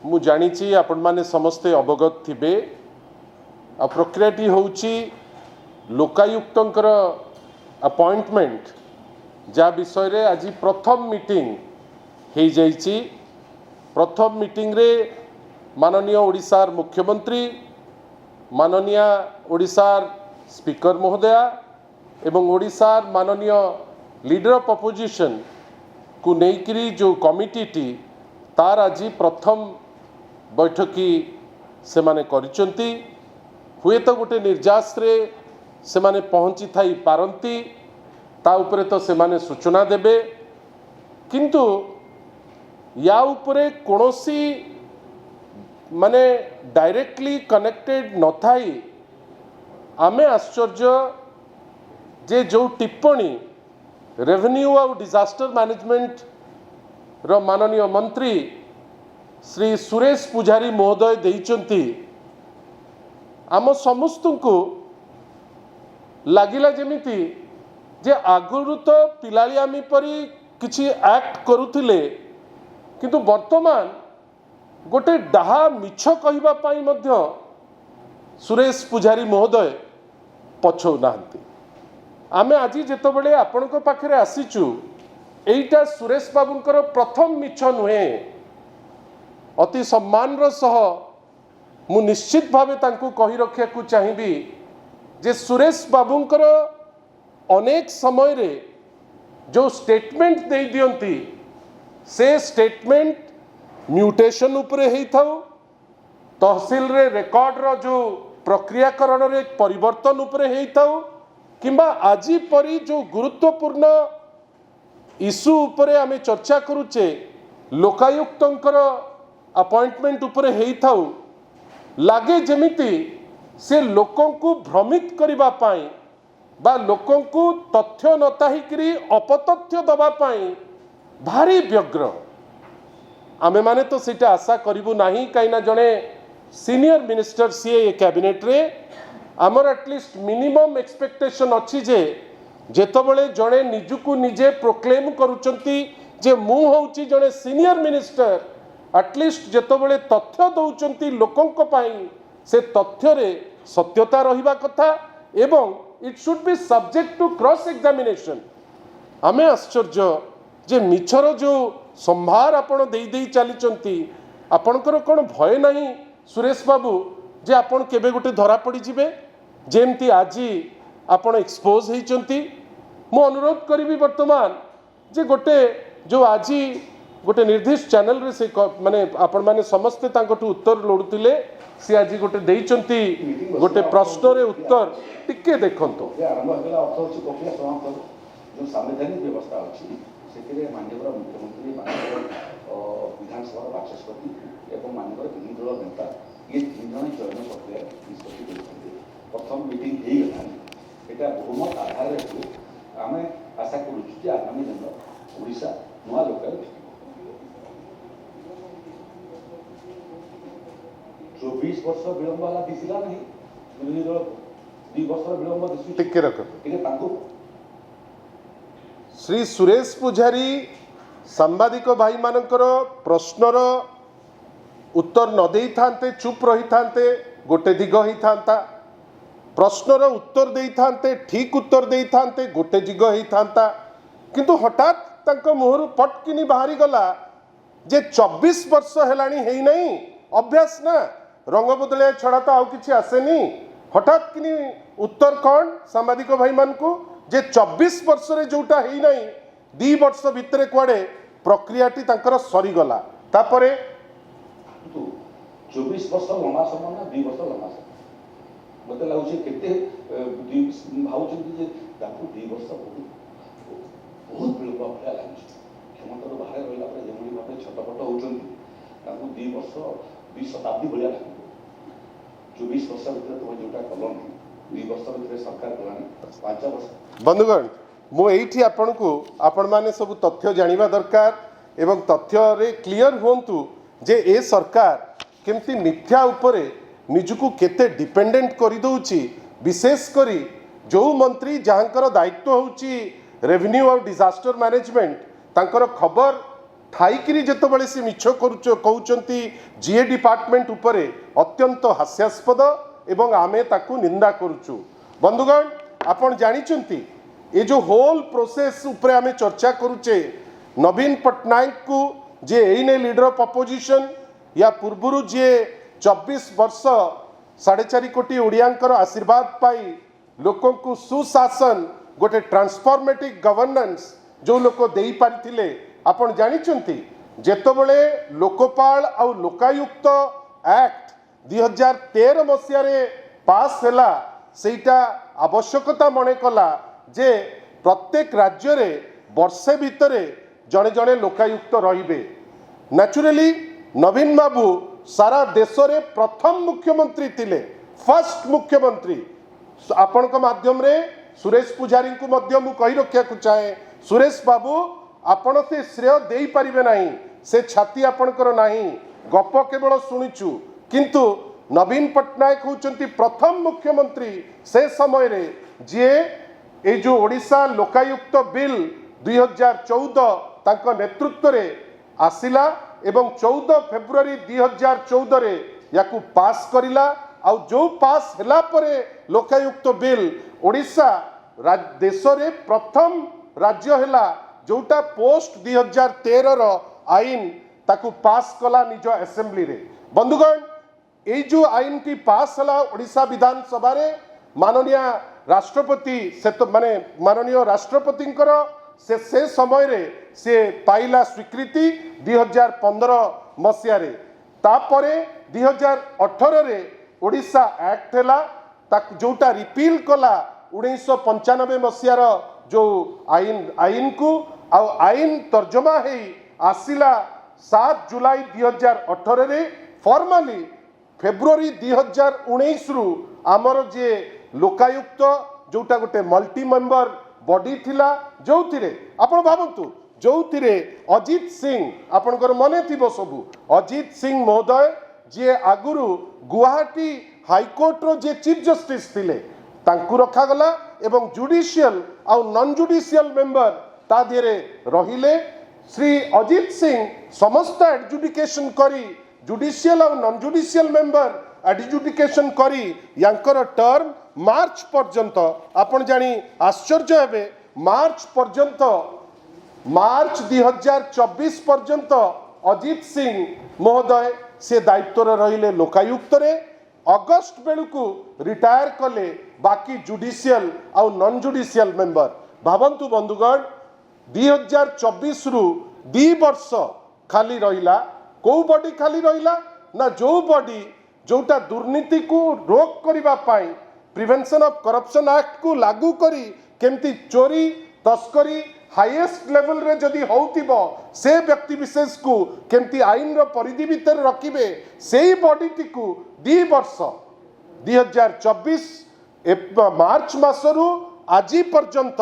मु जानी आपण माने समस्ते अवगत थिबे आ प्रक्रियाटी होउची लोकायुक्तंकर अपॉइंटमेंट जा विषय रे आज प्रथम मीटिंग हो जाइए। प्रथम मीटिंग रे माननीय ओडिशार मुख्यमंत्री माननीय ओडिशार स्पीकर महोदया एवं ओडिशार माननीय लीडर ऑफ अपोजिशन को नेकरी जो कमिटी टी तार आज प्रथम बैठकी से माने करिसंती। हुए तो गोटे निर्यास रे से माने पहुंची थाई पारंती ता उपरे तो से माने सूचना देबे, किंतु या उपरे कोनोसी माने डायरेक्टली कनेक्टेड न थाई आमे आश्चर्य जे जो टिप्पणी रेवेन्यू और डिजास्टर मैनेजमेंट रो माननीय मंत्री श्री सुरेश पुजारी महोदय देइचंती आम समस्त को लागिला जेमिति जे आगुरु तो पिलालियामी परी किछि एक्ट करुथिले, किंतु वर्तमान गोटे डाहा मिछ कहिबा पाई मध्य सुरेश पुजारी महोदय पछौ नाहंती। आमे आज जेतबेले आपणक पाखरे आसीचु एइटा सुरेश बाबूंकर प्रथम मिछ नुहे। अति सम्मान सह मु निश्चित भावे तांकु कहि रखिया को चाहिबी जे सुरेश बाबूंकर अनेक समय रे जो स्टेटमेंट दे दियंती से स्टेटमेंट म्यूटेशन उपरे हेई थाउ, तहसील रे रिकॉर्ड रो जो प्रक्रियाकरण रे परिवर्तन उपरे हेई थाउ, किंबा आजी परी जो गुरुत्वपूर्ण इश्यू उपरे आमे चर्चा करूचे लोकायुक्तंकर अपॉइंटमेंट उपरे हेई थाउ, लागे जेमिति से लोकों को भ्रमित करिबा पाई बा लोकों को तथ्य नताहिकरी अपतथ्य दबा पाई भारी व्यग्र। आमे माने तो सीटा आशा करिबु नाही, काइना जणे सीनियर मिनिस्टर सीए कैबिनेट रे आमर एटलिस्ट मिनिमम एक्सपेक्टेशन अच्छी जे जेतबेले जणे निजुकु निजे प्रोक्लेम करूचंती जे मु होउची जणे सीनियर मिनिस्टर, एटलिस्ट जेतबेले तथ्य दउचंती लोकों को पाई से तथ्य रे सत्यता रहिबा कथा एवं it should be subject to cross examination. आमे आश्चर्य जे मिछर जो संभार आपण देई देई चलीचंती, आपणकर कोन भय नाही सुरेश बाबू जे आपण केबे गोटे धरा पड़ी जिबे जेमती आजी आपण एक्सपोज होइचंती। मु अनुरोध करिबी वर्तमान जे गोटे जो आजी गोटे निर्दिष्ट चैनल रे से माने आपण माने समस्ते तांकटू उत्तर लोडुतिले सी आज गोटे देइचंती गोटे प्रश्न रे उत्तर टिके देखंतो। आरंभ होला अर्थ होची प्रक्रिया समाप्त जो संवैधानिक व्यवस्था अछि सेतिरे माननीय मुख्यमंत्री माननीय विधानसभा बाचस्पति एवं माननीय विरोधी दल नेता ये तीन जन चयन प्रक्रिया निष्पत्ति करछन्ते। प्रथम मीटिंग हेई गलानी एटा बहुमत आधार रे आमे आशा करू जे आगामी दिन ओडिशा नुआ लोकल 24 वर्ष विलंब वाला दिसिला नहीं, विरोधी दल 2 वर्ष विलंब दिसु टिके रख टिके तांको श्री सुरेश पुजारी सांबादिक भाई मानकर प्रश्नर उत्तर न देई थांते चुप रही थांते गोटे दिग ही थांता, प्रश्नर उत्तर देई थांते ठीक उत्तर देई थांते गोटे दिग ही थांता, किंतु हठात तांको मुहरु पटकिनी बाहरी गला जे 24 वर्ष हेलानी हेई नहीं अभ्यास ना रंग बदलिया छड़ा तो आउ किछि आसेनी। हठात किनी उत्तर कौन सांबादिक भाई मान को जे 24 वर्ष रे जोटा हेई नहीं 2 वर्ष भितरे कुआडे प्रक्रियाटी तांकर सरी गला तापरे 24 वर्ष लंबा समय ना 2 वर्ष लंबा समय मते लागुछि केते भाउछन्ति जे ताकू 2 वर्ष बहुत विलंब भला लागुछि। क्षमता बाहर रहिला पर जेमणी भाबे छटपट होउछन्ति ताकू 2 वर्ष 2 शताब्दी भलिया लागु 24 वर्ष भितर तुम जोटा कलम 2 वर्ष भितर सरकार कलानी 5 वर्ष। बंधुगण मु एठी आपण को आपण माने सब तथ्य जानिबा दरकार एवं तथ्य रे क्लियर होंतु जे ए सरकार केमती मिथ्या उपरे निजुकु केते डिपेंडेंट करि दउची, विशेष करी जो मंत्री जहाँकर दायित्व होउची रेवेन्यू और डिजास्टर मैनेजमेंट तांकर खबर ଥାଇକିରି ଯେତେବେଳେ ସେ ମିଛ କହୁଛନ୍ତି ଜିଏ डिपार्टमेंट उपरे अत्यंत हास्यास्पद एवं आमे ताकू निंदा करुचु। बंधुगण आपण जानिचंती ये जो होल प्रोसेस उपरे आमे चर्चा करुचे नवीन पट्टनायक को जे एने लीडर ऑफ अपोजिशन या पूर्वरु जे 24 वर्ष 4.5 कोटी ओडियांकर आशीर्वाद पाई लोकों को सुशासन गोटे ट्रांसफॉर्मेटिव गवर्नेंस जो लोक दे पारिथिले आपण जानिचंती जेतबेले लोकपाल आउ लोकायुक्त एक्ट 2013 मसीह रे पास हैला सेटा आवश्यकता मने कला जे प्रत्येक राज्य रे वर्षे भितरे जड़े जड़े लोकायुक्त रहिबे। नेचुरली नवीन बाबू सारा देश रे प्रथम मुख्यमंत्री थिले, फर्स्ट मुख्यमंत्री। आपण को माध्यम रे सुरेश पुजारी को मध्य मु कहि रखिया को चाहे सुरेश बाबू आपण से श्रेय दे पारिबे नाही, से छाती आपणकर नाही, गप केवल शुणुचु किंतु नवीन पट्टनायक होचंती प्रथम मुख्यमंत्री से समय रे जे ए जो ओडिशा लोकायुक्त बिल 2014 तांको नेतृत्व रे आसिला एवं 14 फेब्रुआरी 2014 रे याकू पास करिला। आउ जो पास हैला परे लोकायुक्त बिल ओडिशा देश रे प्रथम राज्य हैला जोटा पोस्ट 2013 रो आईन ताकू पास कला निज असेंबली रे। बंधुगण ए जो आईन की पास हला ओडिशा विधानसभा रे माननीय राष्ट्रपति से तो माने माननीय राष्ट्रपति से समय रे से पाइला स्वीकृति 2015 मसीह रे। तापरे 2018 रे ओडिशा एक्ट हैला जोटा रिपील कला 1995 मसीहार जो आईन को आईन तर्जमा है आसिला 7 जुलाई 2018 रे फॉर्मली फेब्रुआरी 2019 रु आमर जे लोकायुक्त जोटा गोटे मल्टी मेंबर बॉडी थिला जो थिरे आपण भाबंतु जो थिरे अजित सिंह आपनकर मने थिबो सबु अजित सिंह महोदय जे आगुरु गुवाहाटी हाईकोर्ट रो जे चीफ जस्टिस थिले तांकु रखा गला एवं जुडिशियल आउ नॉन जुडिशियल मेंबर ता दिरे रहिले। श्री अजित सिंह समस्त एडजुडिकेशन करी जुडिशियल आउ नॉन जुडिशियल मेंबर एडजुडिकेशन करी यांकर टर्म मार्च पर्यंत आपण जानी आश्चर्य हेबे मार्च पर्यंत मार्च 2024 पर्यंत अजित सिंह महोदय से दायित्व रहिले लोकायुक्त रे। अगस्त बेलू रिटायर कले बाकी जुडिशियल आउ नॉन जुडिशियल मेंबर। भावंतु बंधुगण 2024 रु 2 वर्ष खाली रहिला को बॉडी खाली रहिला ना जो बॉडी जोटा दुर्नीति को रोक करिबा पाई प्रिवेंशन ऑफ करप्शन एक्ट को लागू करी केमती चोरी तस्करी हाईएस्ट लेवल रे जदि होउतिबो से व्यक्ति विशेष को केमती आईन रो परिधि भीतर रखिबे सेही बॉडी टी को 2 वर्ष 2024 मार्च मासरू आज पर्यंत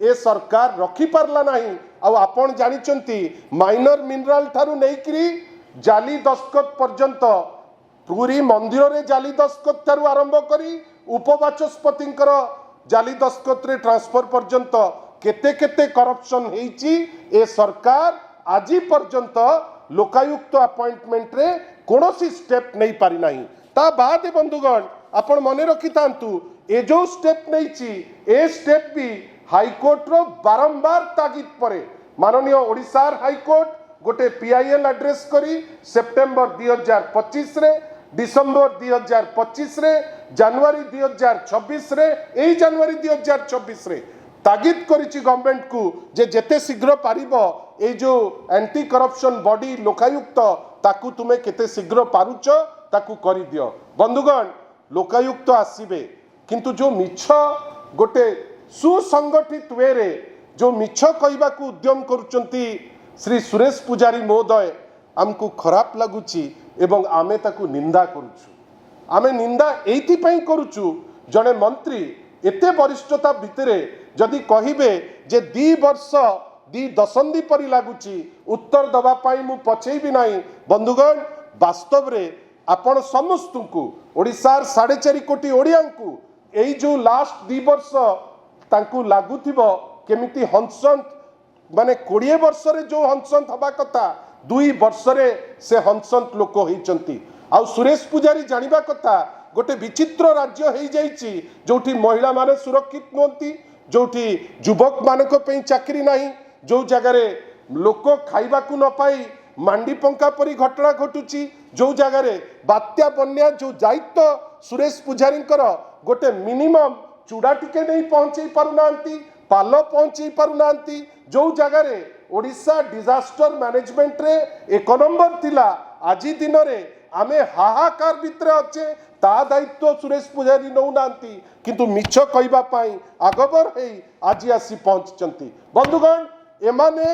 ए सरकार रखी पारला नहीं। आ आपण जानिचंती माइनर मिनरल थारू नेकरी जाली दस्खत पर्यंत पूरी मंदिर रे जाली दस्खत थारू आरंभ करी उपवाचस्पतिंकर जाली दस्खत रे ट्रांसफर पर्यंत केते केते करप्शन हेची ए सरकार आज पर्यंत लोकायुक्त अपॉइंटमेंट रे कोनोसी स्टेप नहीं पारि नाही। ता बाद बंधुगण आपण मने रखि तांतु ए जो स्टेप नैची ए स्टेप भी हाईकोर्ट रो बारंबार तागिद परे माननीय ओडिशार हाईकोर्ट गोटे पीआईएल एड्रेस करी सेप्टेम्बर 2025 रे डिसेम्बर 2025 रे जनवरी 2026 रे एई जनवरी 2026 रे तागिद करिछि गवर्नमेंट को जे जेते शीघ्र पारिबो ए जो एंटी करप्शन बॉडी लोकायुक्त ताकू तुमे केते शीघ्र पारुच ताकू करि दियो। बंधुगण लोकायुक्त आसीबे किंतु जो मिछ गोटे सुसंगठित वे रे जो मिछ कहबा को उद्यम करूचंती श्री सुरेश पुजारी महोदय हमको खराब लगुची एवं आमे ताकू निंदा करूछु। आमे निंदा एथि पई करूछु जने मंत्री एते वरिष्ठता भितरे जदि कहिबे जे 2 वर्ष 2 दशंधि परि लागुची उत्तर दबा पाई मु पछेबी नाही। बंधुगण वास्तव रे आपण समस्त को ओडिशार 4.5 कोटी ओडिया को एई जो लास्ट 2 वर्ष तांकू लागुथिबो केमिति हंसंत माने 20 वर्ष जो हंसंत हवा कथा 2 वर्ष से हंसंत लोक होती। आउ सुरेश पुजारी जानिबा कथा गोटे विचित्र राज्य हो जाइए जोठी महिला माने सुरक्षित नुहति, जोठी युवक मानक पे चाकरी नहीं, जो जगार लोक खाइबा को न पाई मांडी पंका परी घटना घटुची, जो जगार बात्या बन्या जो दायित्व सुरेश पुजारी गोटे मिनिमम चूड़ा टिके नहीं पहुंचे पारुनांती, पाल पहुंचे पारुनांती, जो जगार ओडिशा डिजास्टर मैनेजमेंट रे 1 नंबर थिला। आज दिन में आमे हाहाकार भितर अच्छे ता दायित्व सुरेश पुजारी नौ नांती, किंतु मिछ कहबा पाई आगबर है आज आसी पहुंचती। बंधुगण एमाने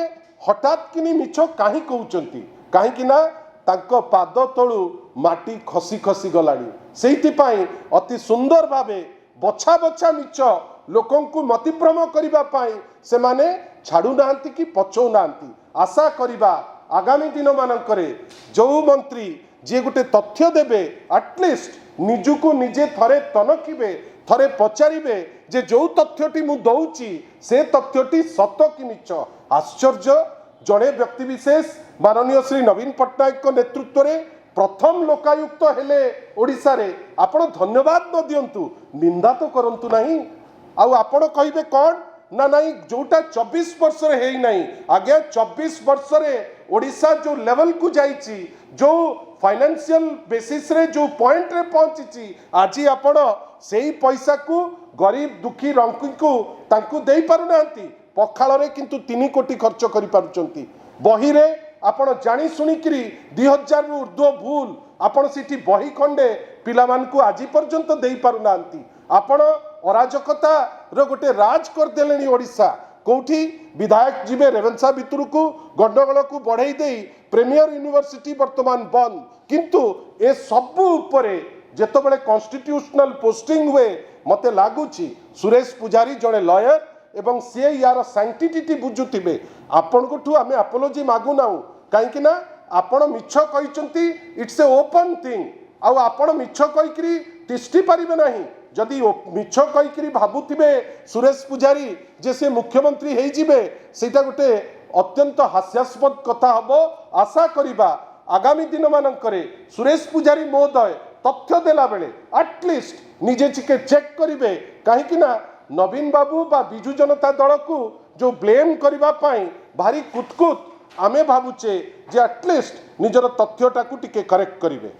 हठात किनी मिछ काहे कहउचंती, काहे ना तांको पाद तळु माटी खसी खसी गलानी, सेइथिपाई अति सुंदर भावे बछा बछा मिछ लोकंकु मतिभ्रम करिबा पाई से माने छाड़ू नांती कि पछौ नांती। आशा करिबा आगामी दिन मानकरे जो मंत्री जे गोटे तथ्य देबे एटलिस्ट निजुको निजे थरे तनखिबे, थरे पचारिबे जे जो तथ्यटी मु दउची से तथ्यटी सत कि मिछ। आश्चर्य जड़े व्यक्ति विशेष माननीय श्री नवीन पट्टनायक नेतृत्व में प्रथम लोकायुक्त हेले ओडिशा रे, आपण धन्यवाद न दियंतु, निंदा तो करंतु नहीं। आउ आपण कहिबे कौन ना नहीं जोटा 24 वर्ष रे हेई नहीं, आगे 24 वर्ष रे ओडिशा जो लेवल को जाइची, जो फाइनेंशियल बेसिस रे जो पॉइंट रे पहुंची, आज आपण सेही पैसा को गरीब दुखी रंकी को तांकु देई पारु नांती। पखाल रे किंतु 3 कोटी खर्च करि पारुचंती। बही रे आपण जानी सुनिकरी 2000 रु ऊर्ध्व भूल आपण सिटी बही खंडे पिला मान को आज पर्यंत देई पारु नांती। आपण अराजकता रो गोटे राज कर देलेनी ओडिशा। कोठी विधायक जीवे रेवेन्सा भितर को गंडगोल को बढ़ाई दे प्रीमियर यूनिवर्सिटी वर्तमान बंद, किंतु ए सबु उपरे जेतबेले कॉन्स्टिट्यूशनल पोस्टिंग हुए मते लागुची सुरेश पुजारी जड़े लॉयर एवं सी यार सैंक्टिटी बुझुथिबे। आपनकठू आमे अपोलोजी मागु नाउ, काहेकि ना आपण मिछ कहिचंती, इट्स ए ओपन थिंग। आउ आपण मिछ कहिकरी तिष्ठी पारिबे नाही। जदि मिछ कहिकरी भाबुथिबे सुरेश पुजारी जे से मुख्यमंत्री हेई जिबे, सेटा गोटे अत्यंत हास्यास्पद कथा हबो। आशा करिबा आगामी दिन मानकरे सुरेश पुजारी महोदय तथ्य देला बेले एटलिस्ट निजे चिके चेक करिवे, काहेकि ना नवीन बाबू बा बिजु जनता दल को जो ब्लेम करिबा पाई भारी कुतकुत आमे भाबुचे जे एटलिस्ट निजर तथ्यटा को टिके करेक्ट करिवे।